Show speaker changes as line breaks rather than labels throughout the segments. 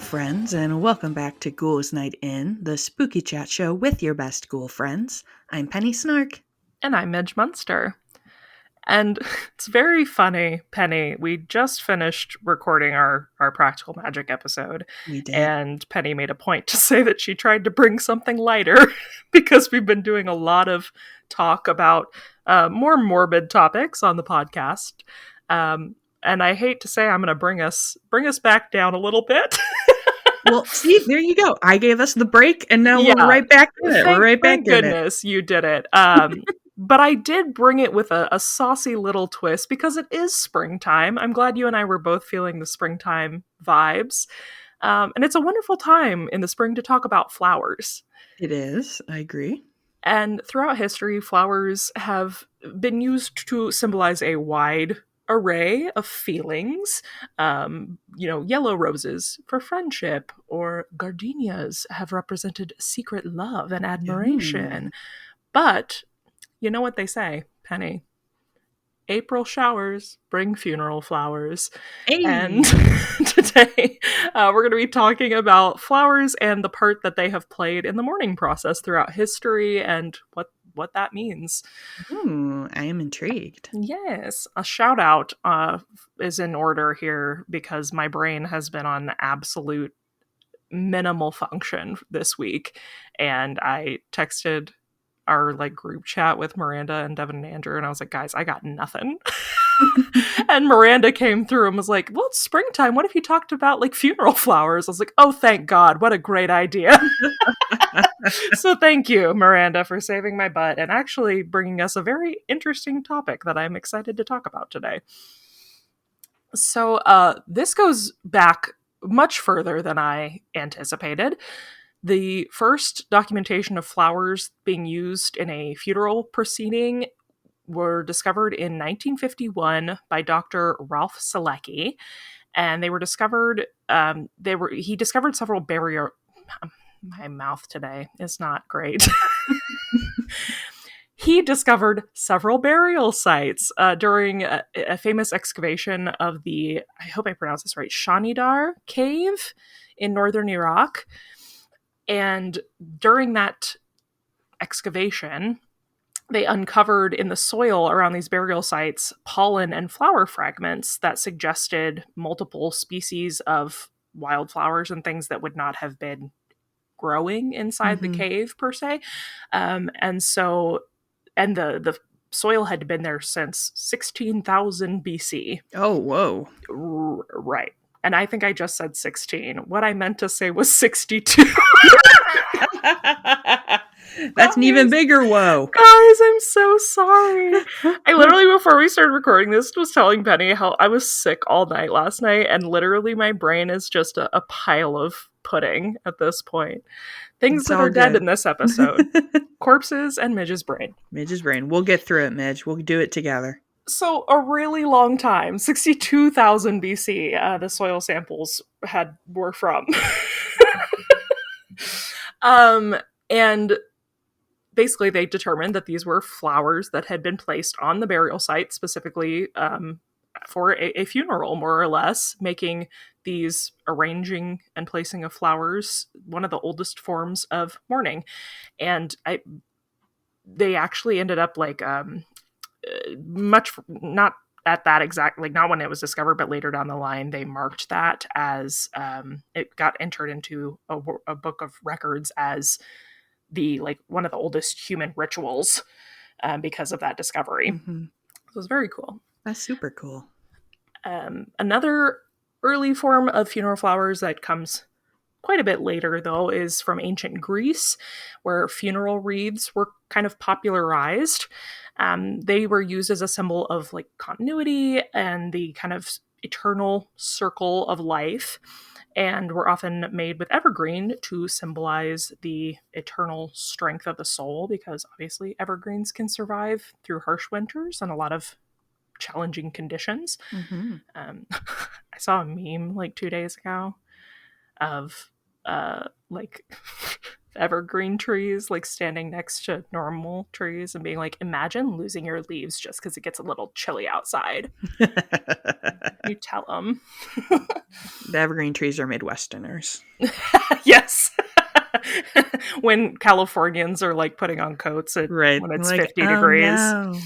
friends, and welcome back to Ghouls Night In, the spooky chat show with your best ghoul friends. I'm Penny Snark.
And I'm Midge Munster. And it's very funny, Penny. We just finished recording our Practical Magic episode.
We did.
And Penny made a point to say that she tried to bring something lighter because we've been doing a lot of talk about more morbid topics on the podcast. And I hate to say I'm going to bring us back down a little bit.
Well, see, there you go. I gave us the break, and now we're right back in it.
Thank goodness you did it. But I did bring it with a saucy little twist because it is springtime. I'm glad you and I were both feeling the springtime vibes. And it's a wonderful time in the spring to talk about flowers.
It is. I agree.
And throughout history, flowers have been used to symbolize a wide array of feelings. Yellow roses for friendship, or gardenias have represented secret love and admiration. But you know what they say, Penny? April showers bring funeral flowers.
Hey.
And today we're going to be talking about flowers and the part that they have played in the mourning process throughout history and what that means.
Ooh, I am intrigued.
Yes. A shout out is in order here because my brain has been on absolute minimal function this week. And I texted our group chat with Miranda and Devin and Andrew, and I was like, guys, I got nothing. And Miranda came through and was like, well, it's springtime. What if you talked about funeral flowers? I was like, oh, thank God. What a great idea. So thank you, Miranda, for saving my butt and actually bringing us a very interesting topic that I'm excited to talk about today. So this goes back much further than I anticipated. The first documentation of flowers being used in a funeral proceeding were discovered in 1951 by Dr. Ralph Selecki, and they were discovered. He discovered several burial. My mouth today is not great. He discovered several burial sites during a famous excavation of the, I hope I pronounced this right, Zimdars cave in northern Iraq. And during that excavation, they uncovered in the soil around these burial sites pollen and flower fragments that suggested multiple species of wildflowers and things that would not have been growing inside the cave per se. And the soil had been there since 16,000 BC.
Oh, whoa.
Right. And I think I just said 16. What I meant to say was 62.
That's an even bigger whoa.
Guys, I'm so sorry. I literally, before we started recording this, was telling Penny how I was sick all night last night, and literally my brain is just a pile of pudding at this point. Things that are dead in this episode. Corpses and Midge's brain.
Midge's brain. We'll get through it, Midge. We'll do it together.
So a really long time, 62,000 BC, the soil samples were from. And basically they determined that these were flowers that had been placed on the burial site specifically for a funeral, more or less, making these arranging and placing of flowers one of the oldest forms of mourning. And they actually ended up much not at that exact, not when it was discovered, but later down the line, they marked that as it got entered into a book of records as the one of the oldest human rituals because of that discovery. So it was very cool.
That's super cool.
Another early form of funeral flowers that comes quite a bit later, though, is from ancient Greece, where funeral wreaths were kind of popularized. They were used as a symbol of continuity and the kind of eternal circle of life, and were often made with evergreen to symbolize the eternal strength of the soul, because obviously evergreens can survive through harsh winters and a lot of challenging conditions. I saw a meme 2 days ago of evergreen trees, like standing next to normal trees and being like, imagine losing your leaves just because it gets a little chilly outside. You tell them.
The evergreen trees are Midwesterners.
Yes. When Californians are like putting on coats
Right.
when it's
Like,
50
oh
degrees.
no.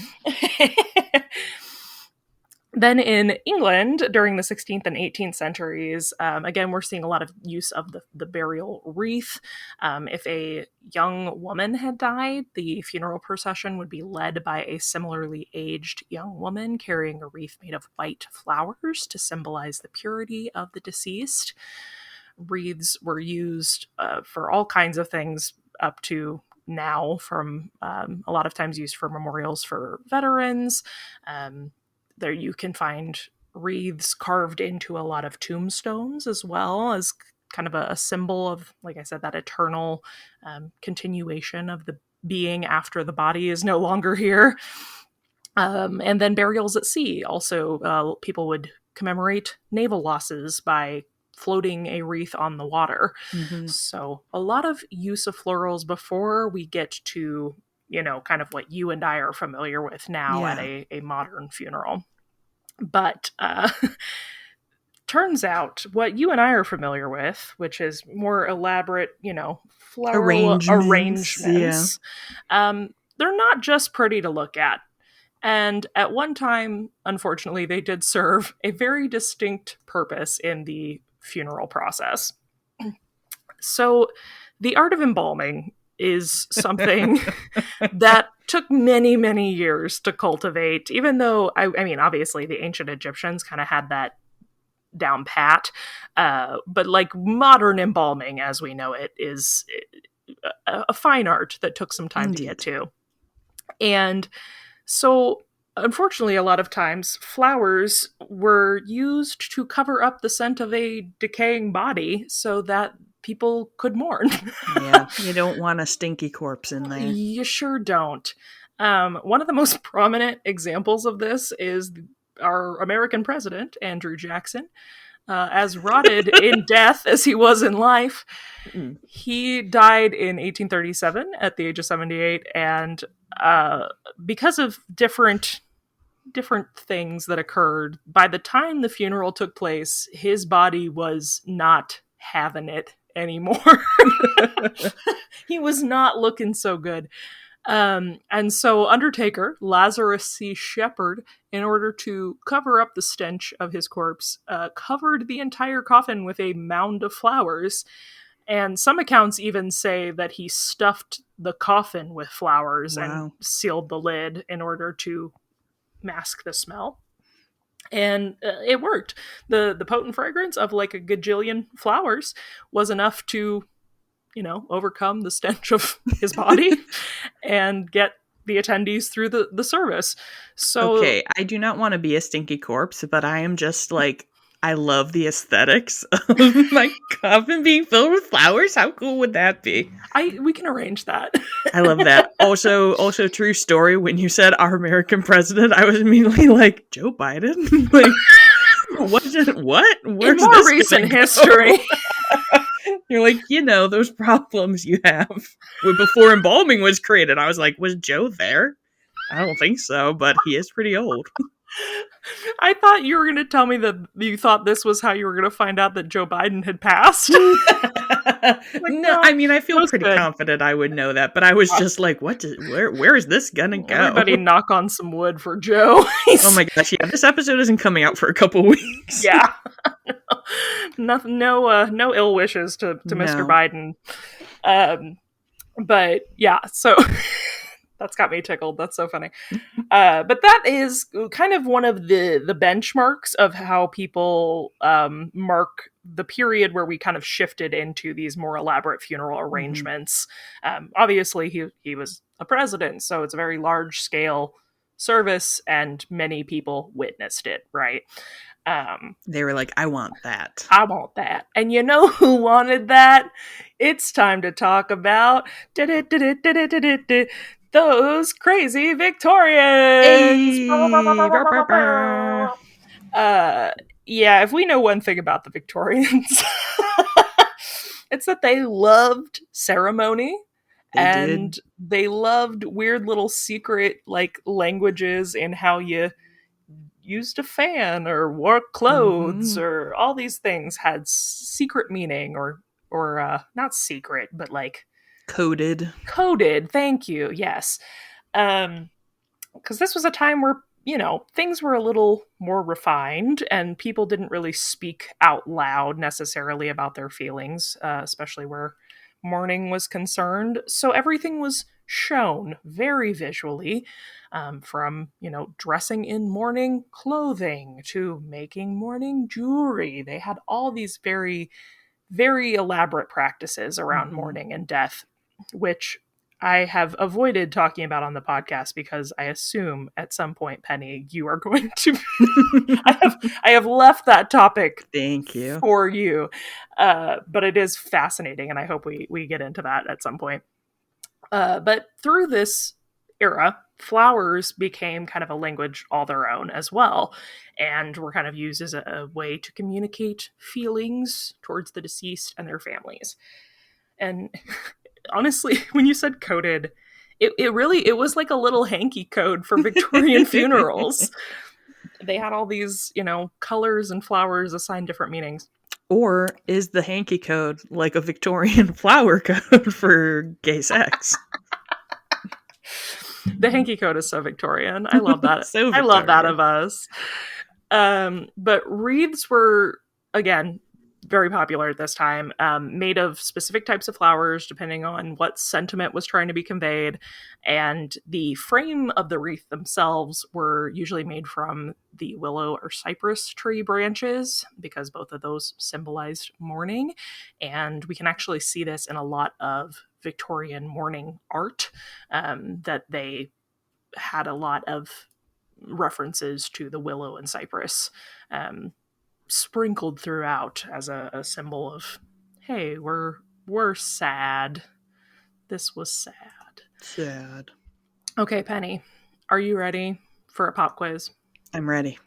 Then in England, during the 16th and 18th centuries, again, we're seeing a lot of use of the burial wreath. If a young woman had died, the funeral procession would be led by a similarly aged young woman carrying a wreath made of white flowers to symbolize the purity of the deceased. Wreaths were used for all kinds of things up to now, from a lot of times used for memorials for veterans. There you can find wreaths carved into a lot of tombstones as well, as kind of a symbol of, like I said, that eternal continuation of the being after the body is no longer here. And then burials at sea. Also, people would commemorate naval losses by floating a wreath on the water.
Mm-hmm.
So a lot of use of florals before we get to, kind of what you and I are familiar with now at
Yeah.
a modern funeral. But turns out what you and I are familiar with, which is more elaborate, floral
Yeah.
arrangements, they're not just pretty to look at. And at one time, unfortunately, they did serve a very distinct purpose in the funeral process. So, the art of embalming is something that took many, many years to cultivate, even though, I mean, obviously, the ancient Egyptians kind of had that down pat. But like modern embalming, as we know it, is a fine art that took some time to get
Indeed.
to. And so, unfortunately, a lot of times flowers were used to cover up the scent of a decaying body so that people could mourn.
Yeah. You don't want a stinky corpse in there.
You sure don't. One of the most prominent examples of this is our American president, Andrew Jackson. As rotted in death as he was in life, he died in 1837 at the age of 78, and because of different things that occurred, by the time the funeral took place, his body was not having it anymore. He was not looking so good. And so Undertaker, Lazarus C. Shepherd, in order to cover up the stench of his corpse, covered the entire coffin with a mound of flowers. And some accounts even say that he stuffed the coffin with flowers and sealed the lid in order to mask the smell. And it worked. The potent fragrance of like a gajillion flowers was enough to, overcome the stench of his body and get the attendees through the service. So,
okay, I do not want to be a stinky corpse, but I am just like, I love the aesthetics of my coffin being filled with flowers. How cool would that be?
we can arrange that.
I love that. Also, true story. When you said our American president, I was immediately like, Joe Biden. Like, what? Where's
in more recent history?
You're like, those problems you have before embalming was created. I was like, was Joe there? I don't think so, but he is pretty old.
I thought you were going to tell me that you thought this was how you were going to find out that Joe Biden had passed.
No, I mean, I feel pretty confident I would know that, but I was just like, where is this gonna go?
Everybody knock on some wood for Joe.
Oh my gosh, yeah, this episode isn't coming out for a couple weeks.
Yeah. No ill wishes to Mr. Biden. But yeah, so that's got me tickled. That's so funny. But that is kind of one of the benchmarks of how people mark the period where we kind of shifted into these more elaborate funeral arrangements. Obviously, he was a president, so it's a very large scale service, and many people witnessed it, right?
They were like, I want that.
I want that. And you know who wanted that? It's time to talk about those crazy Victorians.
Hey!
Yeah, if we know one thing about the Victorians, It's that they loved ceremony
They did.
and they loved weird little secret like languages in how you used a fan or wore clothes
Hmm.
or all these things had secret meaning or not secret but like
Coded.
coded. Thank you. Yes. Um because this was a time where things were a little more refined and people didn't really speak out loud necessarily about their feelings, especially where mourning was concerned, so everything was shown very visually, from dressing in mourning clothing to making mourning jewelry. They had all these very very elaborate practices around
Hmm.
mourning and death, which I have avoided talking about on the podcast because I assume at some point, Penny, you are going to. I have left that topic
Thank you.
for you, but it is fascinating, and I hope we get into that at some point. But through this era, flowers became kind of a language all their own as well, and were kind of used as a way to communicate feelings towards the deceased and their families. And honestly, when you said coded, it was like a little hanky code for Victorian funerals. They had all these, colors and flowers assigned different meanings.
Or is the hanky code like a Victorian flower code for gay sex?
The hanky code is so Victorian. I love that.
So
I love that
Victorian.
of us. But wreaths were, again, very popular at this time, made of specific types of flowers depending on what sentiment was trying to be conveyed. And the frame of the wreath themselves were usually made from the willow or cypress tree branches because both of those symbolized mourning. And we can actually see this in a lot of Victorian mourning art, that they had a lot of references to the willow and cypress, sprinkled throughout as a symbol of, hey, we're sad. This was sad.
Sad.
Okay, Penny, are you ready for a pop quiz?
I'm ready.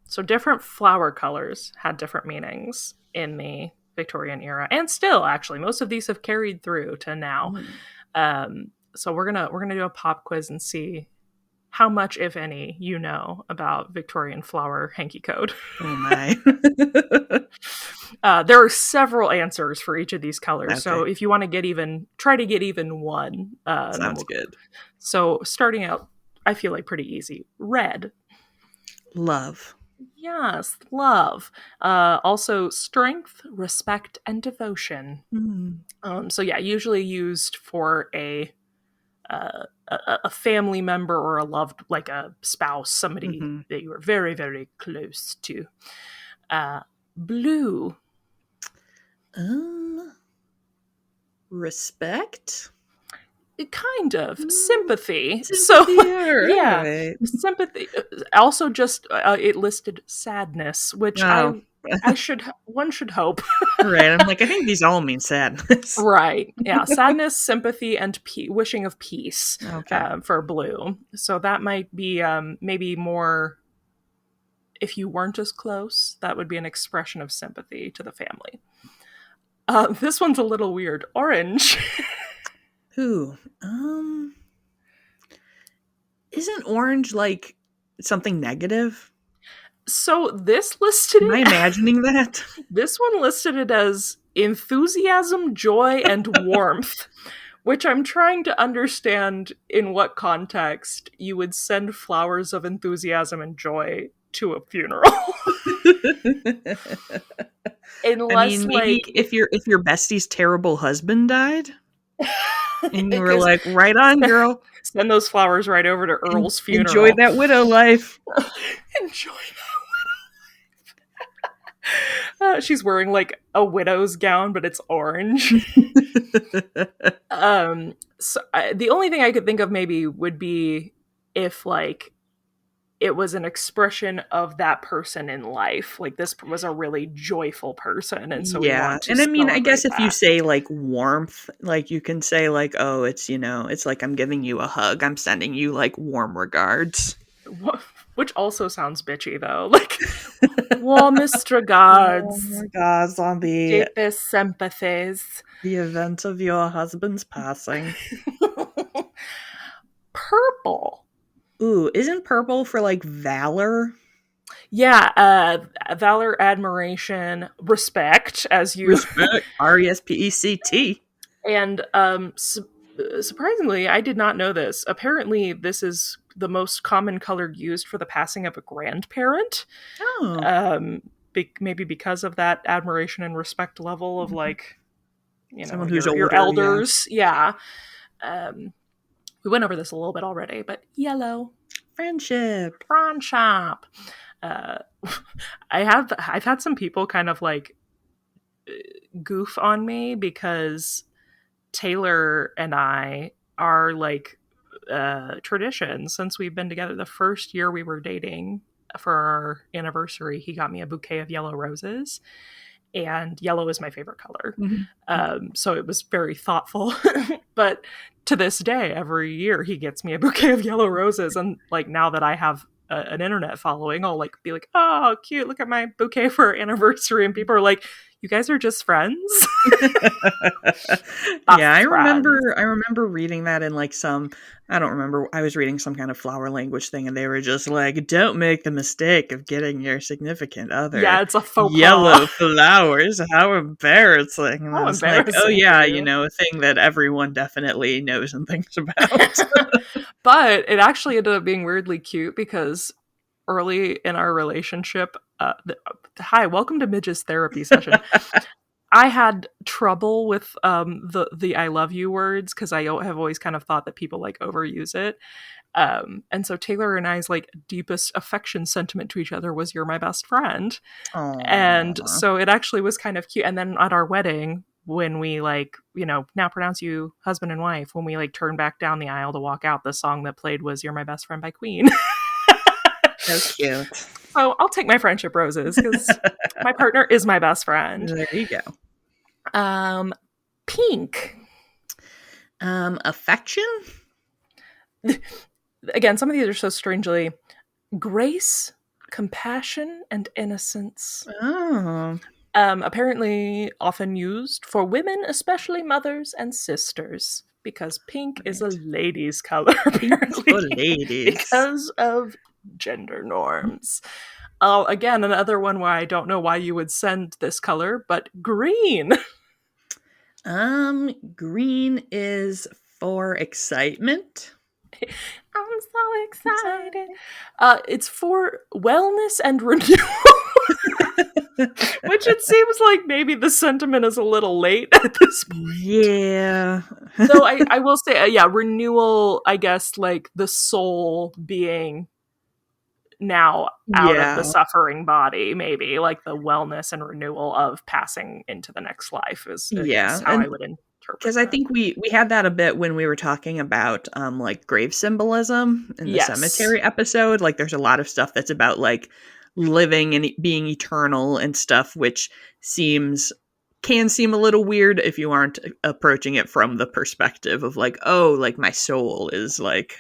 So different flower colors had different meanings in the Victorian era, and still actually most of these have carried through to now. So we're gonna do a pop quiz and see how much, if any, you know about Victorian flower hanky code.
Oh my.
There are several answers for each of these colors,
Okay.
so if you want to get even, try to get even one.
Sounds good.
So starting out, I feel like pretty easy. Red.
Love.
Yes, love. Also strength, respect, and devotion. So yeah, usually used for a family member or a loved, like a spouse, somebody that you were very, very close to. Blue.
Respect?
Kind of. Sympathy.
Sympathy,
So, yeah.
right.
Sympathy. Also just, it listed sadness, which one should hope.
Right. I'm like, I think these all mean sadness.
Right. Yeah. Sadness, sympathy, and wishing of peace.
Okay.
For blue. So that might be maybe more, if you weren't as close, that would be an expression of sympathy to the family. This one's a little weird. Orange.
Ooh. Isn't orange like something negative?
So this listed
Am I imagining that?
This one listed it as enthusiasm, joy, and warmth, which I'm trying to understand in what context you would send flowers of enthusiasm and joy to a funeral. Unless,
I mean, maybe if your bestie's terrible husband died, and you were like, right on, girl.
Send those flowers right over to Earl's funeral.
Enjoy that widow life.
Enjoy that widow life. She's wearing like a widow's gown, but it's orange. So the only thing I could think of maybe would be if like it was an expression of that person in life. Like this was a really joyful person, and so we want to.
And I mean, I guess if
that.
you say like warmth, like you can say like, oh, it's it's like I'm giving you a hug. I'm sending you like warm regards.
Which also sounds bitchy, though. Like, warmest regards,
Oh my gosh, on
deepest sympathies.
the event of your husband's passing.
Purple.
Ooh, isn't purple for like valor?
Yeah, valor, admiration, respect, as you.
Respect. RESPECT.
And surprisingly, I did not know this. Apparently, this is the most common color used for the passing of a grandparent.
Oh.
Maybe because of that admiration and respect level of, like,
Someone who's
your
older, yeah.
elders. Yeah. We went over this a little bit already, but yellow.
Friendship.
Prawn shop. Uh, I've had some people kind of like goof on me because Taylor and I are like tradition since we've been together. The first year we were dating for our anniversary, he got me a bouquet of yellow roses, and yellow is my favorite color. So it was very thoughtful. But to this day, every year he gets me a bouquet of yellow roses, and like now that I have an internet following, I'll like be like, oh, cute, look at my bouquet for our anniversary, and people are like, you guys are just friends.
Yeah, I remember reading that in like some, I don't remember, I was reading some kind of flower language thing, and they were just like, don't make the mistake of getting your significant other
Yeah, it's a faux
yellow
pas.
flowers. How embarrassing. And
How
I was like, oh
embarrassing
yeah,
for you.
a thing that everyone definitely knows and thinks about.
But it actually ended up being weirdly cute because early in our relationship, hi, welcome to Midge's therapy session. I had trouble with the I love you words because I have always kind of thought that people like overuse it. And so Taylor and I's like deepest affection sentiment to each other was "You're my best friend," and
Aww.
so it actually was kind of cute. And then at our wedding, when we like, now pronounce you husband and wife, when we like turned back down the aisle to walk out, the song that played was "You're My Best Friend" by Queen.
So cute.
So I'll take my friendship roses because my partner is my best friend.
There you go.
Pink.
Affection?
Again, some of these are so strangely grace, compassion, and innocence.
Oh.
Apparently often used for women, especially mothers and sisters, because pink is a lady's color, apparently.
For ladies.
Because of gender norms. Again, another one where I don't know why you would send this color, but green.
Green is for excitement.
I'm so excited. It's for wellness and renewal. Which it seems like maybe the sentiment is a little late at this point.
Yeah.
Though I will say, renewal, I guess, like the soul being now out of the suffering body, maybe, like the wellness and renewal of passing into the next life is how I would interpret.
Because I think we had that a bit when we were talking about like grave symbolism in the cemetery episode. Like there's a lot of stuff that's about like living and being eternal and stuff, which can seem a little weird if you aren't approaching it from the perspective of like, oh, like my soul is like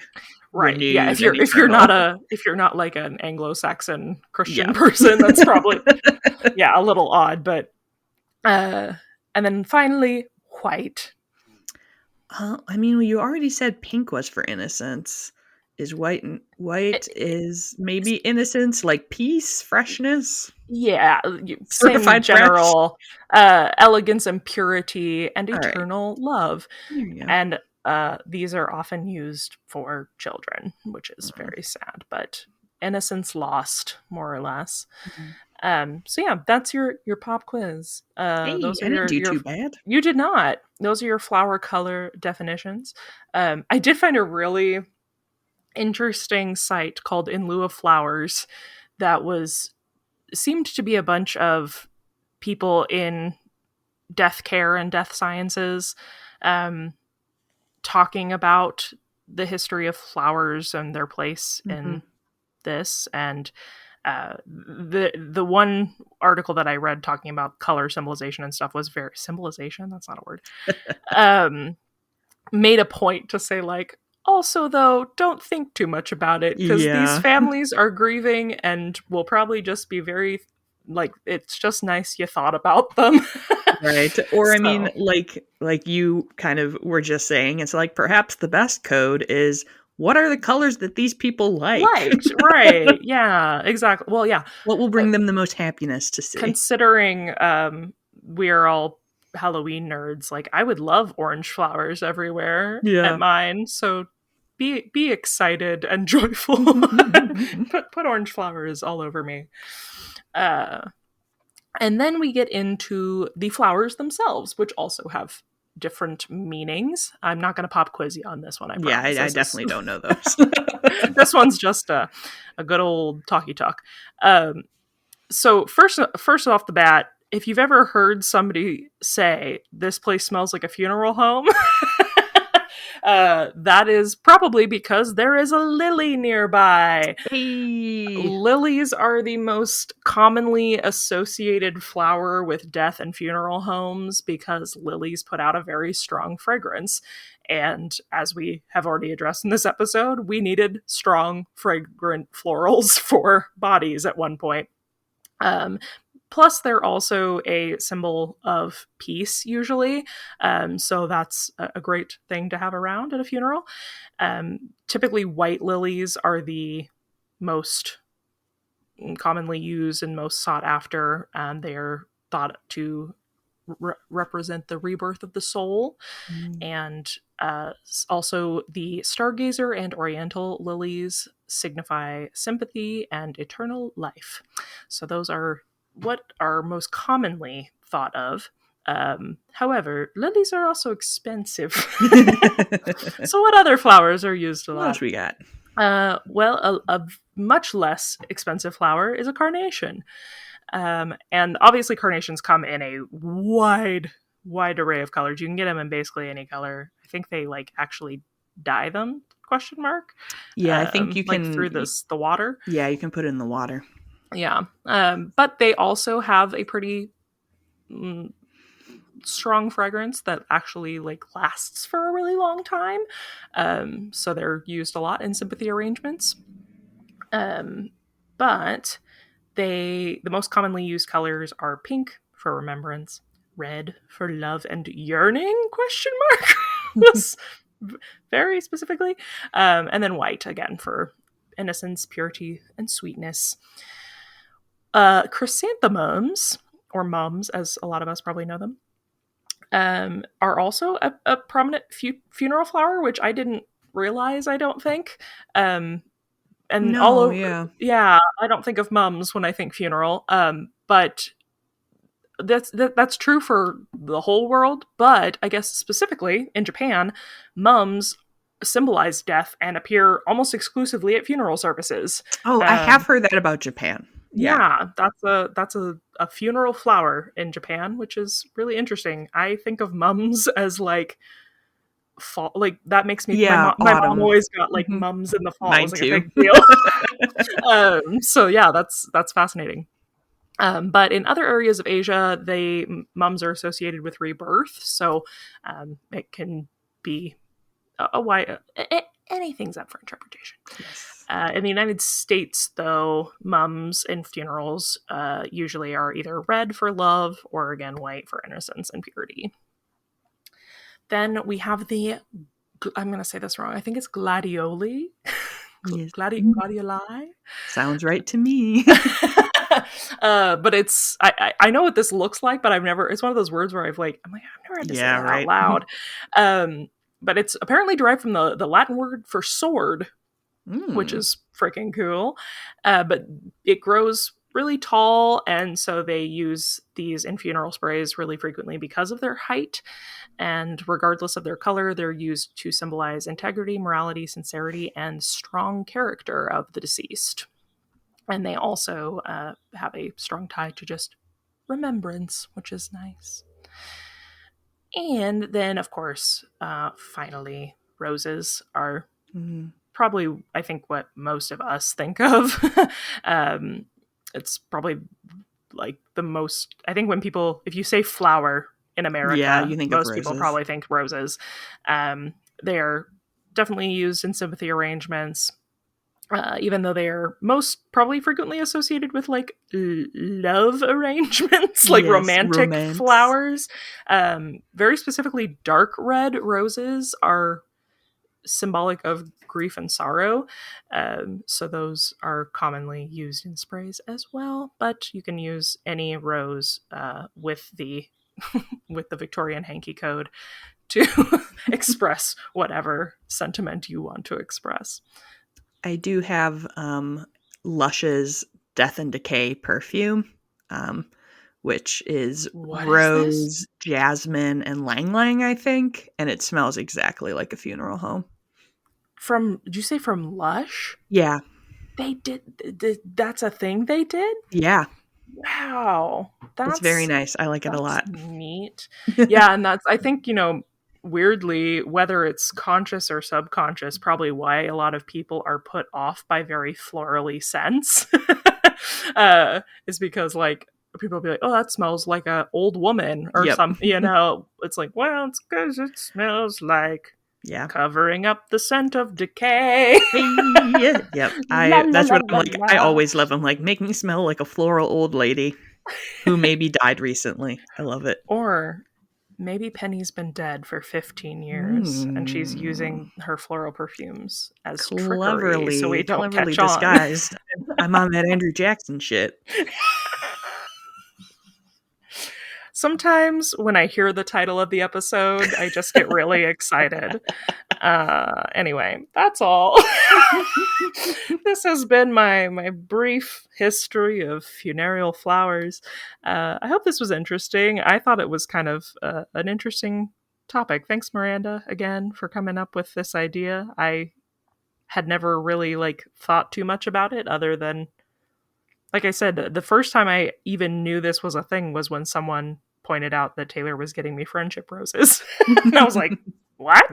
right. Yeah, if you're not like an Anglo-Saxon Christian person, that's probably a little odd. But and then finally, white.
I mean, you already said pink was for innocence. Is white is maybe innocence, like peace, freshness?
Yeah,
Certified
same general elegance and purity and eternal love.
There you go.
And these are often used for children, which is very sad, but innocence lost, more or less. So yeah, that's your pop quiz.
Hey,
those are
I didn't do too bad.
You did not. Those are your flower color definitions. I did find a really interesting site called In Lieu of Flowers that seemed to be a bunch of people in death care and death sciences talking about the history of flowers and their place in this. And the one article that I read talking about color symbolization and stuff was very symbolization. That's not a word. Made a point to say like, Also, though, don't think too much about it, because these
Yeah.
families are grieving and will probably just be very, like, it's just nice you thought about them.
Right. Or I mean,
So,
like you kind of were just saying, it's like perhaps the best code is what are the colors that these people like?
liked, right. Yeah, exactly. Well, yeah.
What will
uh,
bring them the most happiness to see?
Considering we're all Halloween nerds, like, I would love orange flowers everywhere at
Yeah.
mine. So be excited and joyful. Put orange flowers all over me. Uh, and then we get into the flowers themselves, which also have different meanings. I'm not going to pop quiz you on this one, I
Yeah,
promise.
I
This is
definitely don't know those.
this one's just a good old talky talk. So first off the bat, if you've ever heard somebody say this place smells like a funeral home, that is probably because there is a lily nearby.
Hey.
Lilies are the most commonly associated flower with death and funeral homes because lilies put out a very strong fragrance. And as we have already addressed in this episode, we needed strong, fragrant florals for bodies at one point. Um, Plus, they're also a symbol of peace, usually. So that's a great thing to have around at a funeral. Typically, white lilies are the most commonly used and most sought after. They are thought to represent the rebirth of the soul.
Mm.
And also, the stargazer and oriental lilies signify sympathy and eternal life. So, those are what are most commonly thought of. However, lilies are also expensive. So, what other flowers are used a
What else
lot?
we got?
Well, a much less expensive flower is a carnation. And obviously, carnations come in a wide array of colors. You can get them in basically any color. I think they like actually dye them? Question mark.
Yeah, I think you
Like
can.
through the water.
Yeah, you can put it in the water.
Yeah. But they also have a pretty mm, strong fragrance that actually like lasts for a really long time. So they're used a lot in sympathy arrangements. Um, but the most commonly used colors are pink for remembrance, red for love and yearning? Question mark. Was very specifically, and then white again for innocence, purity, and sweetness. Chrysanthemums, or mums, as a lot of us probably know them, are also a prominent funeral flower, which I didn't realize. I don't think. And all
No,
over,
yeah.
yeah, I don't think of mums when I think funeral. But that's true for the whole world. But I guess specifically in Japan, mums symbolize death and appear almost exclusively at funeral services.
Oh, I have
Um,
heard that about Japan. Yeah.
yeah, that's a funeral flower in Japan, which is really interesting. I think of mums as like fall, like that makes me
Yeah,
my mom
autumn.
always got like
Mhm.
mums in the fall
Mine
was like a
too.
big deal. So yeah, that's fascinating. But in other areas of Asia, mums are associated with rebirth, so it can be a wide anything's up for interpretation.
Yes.
In the United States, though, mums in funerals usually are either red for love or again white for innocence and purity. Then we have I'm going to say this wrong. I think it's gladioli.
Yes.
Gladioli.
Sounds right to me.
But it's I know what this looks like, but I've never. It's one of those words where I've never had to say
Yeah,
that out
right.
loud. But it's apparently derived from the Latin word for sword, which
Mm.
is freaking cool. But it grows really tall, and so they use these in funeral sprays really frequently because of their height. And regardless of their color, they're used to symbolize integrity, morality, sincerity, and strong character of the deceased. And they also have a strong tie to just remembrance, which is nice. And then, of course, finally, roses are
Mm.
probably, I think, what most of us think of. um, it's probably like the most, I think when people, if you say flower in
Yeah,
America,
you think of
most people
roses.
probably think roses. They're definitely used in sympathy arrangements. Even though they are most probably frequently associated with like love arrangements, like
Yes,
romantic
romance.
flowers. Very specifically, dark red roses are symbolic of grief and sorrow. So those are commonly used in sprays as well. But you can use any rose with the with the Victorian hanky code to express whatever sentiment you want to express.
I do have Lush's Death and Decay perfume, which is
What is this?
rose, jasmine, and lang lang, I think, and it smells exactly like a funeral home.
Did you say from Lush?
Yeah.
They that's a thing they did?
Yeah.
Wow.
It's very nice. I like it a lot.
Neat. Yeah, and that's, I think, weirdly, whether it's conscious or subconscious, probably why a lot of people are put off by very florally scents. Is because, like, people will be like, oh, that smells like an old woman or something, It's like, well, it's because it smells like covering up the scent of decay.
Yep. That's what I'm like. I always love them. Like, make me smell like a floral old lady who maybe died recently. I love it.
Or maybe Penny's been dead for 15 years and she's using her floral perfumes as trickery so we don't catch on.
Disguised. I'm on that Andrew Jackson shit.
Sometimes when I hear the title of the episode, I just get really excited. Anyway, that's all. This has been my brief history of funereal flowers. I hope this was interesting. I thought it was kind of an interesting topic. Thanks, Miranda, again, for coming up with this idea. I had never really thought too much about it other than, like I said, the first time I even knew this was a thing was when someone pointed out that Taylor was getting me friendship roses. And I was like, what?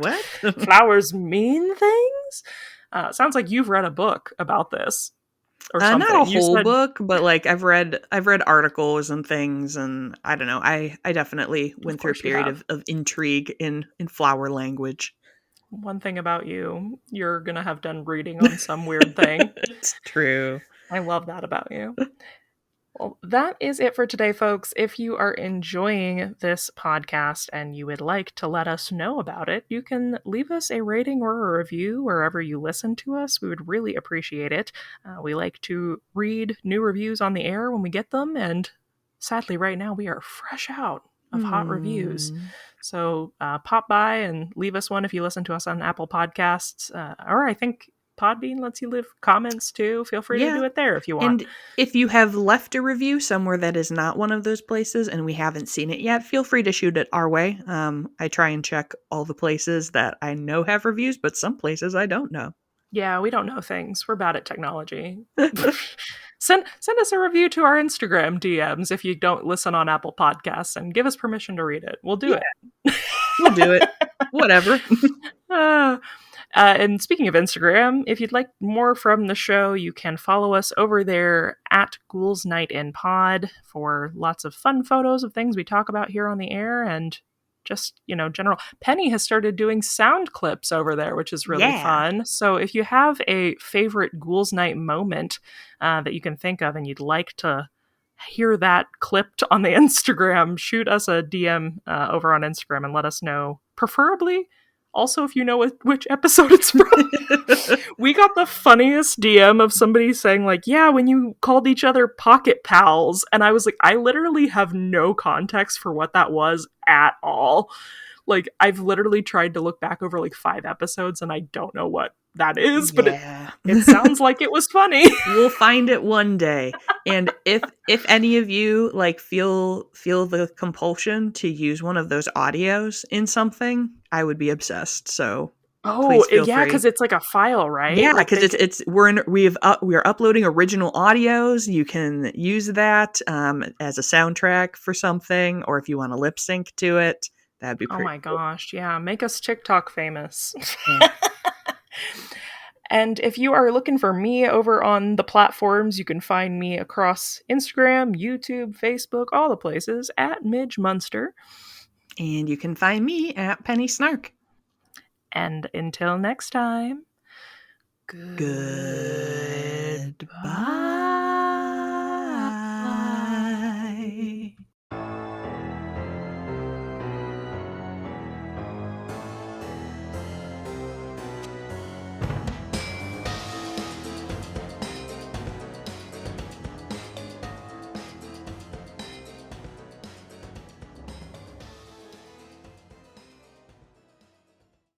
Flowers mean things? Sounds like you've read a book about this or something.
Not a whole book, but I've read articles and things, and I don't know. I definitely went through a period of intrigue in flower language.
One thing about you, you're going to have done reading on some weird thing.
It's true.
I love that about you. Well, that is it for today, folks. If you are enjoying this podcast and you would like to let us know about it, you can leave us a rating or a review wherever you listen to us. We would really appreciate it. We like to read new reviews on the air when we get them, and sadly, right now, we are fresh out of hot reviews. So pop by and leave us one if you listen to us on Apple Podcasts, or I think Podbean lets you leave comments too. Feel free to do it there if you want.
And if you have left a review somewhere that is not one of those places and we haven't seen it yet, feel free to shoot it our way. I try and check all the places that I know have reviews, but some places I don't know.
Yeah, we don't know things. We're bad at technology. Send us a review to our Instagram DMs if you don't listen on Apple Podcasts and give us permission to read it. We'll do it.
We'll do it. Whatever.
And speaking of Instagram, if you'd like more from the show, you can follow us over there at Ghouls Night in Pod for lots of fun photos of things we talk about here on the air and just, general. Penny has started doing sound clips over there, which is really fun. So if you have a favorite Ghouls Night moment that you can think of and you'd like to hear that clipped on the Instagram, shoot us a DM over on Instagram and let us know, preferably also if you know which episode it's from. We got the funniest DM of somebody saying when you called each other pocket pals, and I was like, I literally have no context for what that was at all. I've literally tried to look back over 5 episodes and I don't know what that is, but it sounds like it was funny.
We'll find it one day. And if any of you feel the compulsion to use one of those audios in something, I would be obsessed. So please feel free.
Because it's a file, right?
Yeah, because we're uploading original audios. You can use that as a soundtrack for something, or if you want to lip sync to it, that'd be pretty.
Oh my gosh, yeah, make us TikTok famous. Yeah. And if you are looking for me over on the platforms, you can find me across Instagram, YouTube, Facebook, all the places at Midge Munster.
And you can find me at Penny Snark.
And until next time,
Goodbye.